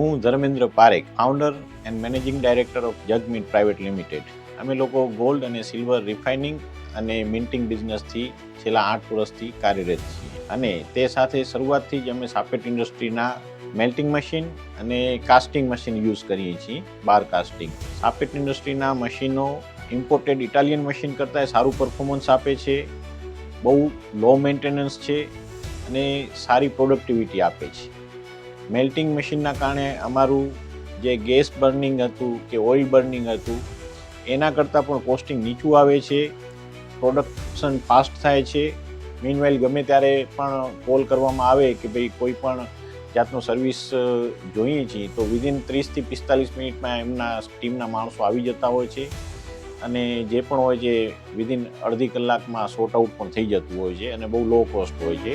હું Dharmendra Parekh, founder and managing director of Jagmeet private limited. અમે લોકો ગોલ્ડ અને સિલ્વર રિફાઇનિંગ અને મિન્ટિંગ બિઝનેસથી છેલ્લા 8 વર્ષથી કાર્યરત છીએ. અને તે સાથે શરૂઆતથી જ અમે સાપેટ ઇન્ડસ્ટ્રીના મેલ્ટિંગ મશીન અને કાસ્ટિંગ મશીન યુઝ કરીએ છીએ, બાર કાસ્ટિંગ. સાપેટ ઇન્ડસ્ટ્રીના મશીનો ઇમ્પોર્ટેડ ઇટાલિયન મશીન કરતાં સારું પરફોર્મન્સ આપે છે, બહુ લો મેન્ટેનન્સ છે અને સારી પ્રોડક્ટિવિટી આપે છે. મેલ્ટિંગ મશીનના કારણે અમારું જે ગેસ બર્નિંગ હતું કે ઓઇલ બર્નિંગ હતું એના કરતાં પણ કોસ્ટિંગ નીચું આવે છે, પ્રોડક્શન ફાસ્ટ થાય છે. મીનવાઇલ ગમે ત્યારે પણ કોલ કરવામાં આવે કે ભાઈ કોઈ પણ જાતનો સર્વિસ જોઈએ છીએ તો વિધિન 30 થી 45 મિનિટમાં એમના ટીમના માણસો આવી જતા હોય છે અને જે પણ હોય છે વિધિન અડધી કલાકમાં સોર્ટ આઉટ પણ થઈ જતું હોય છે અને બહુ લો કોસ્ટ હોય છે.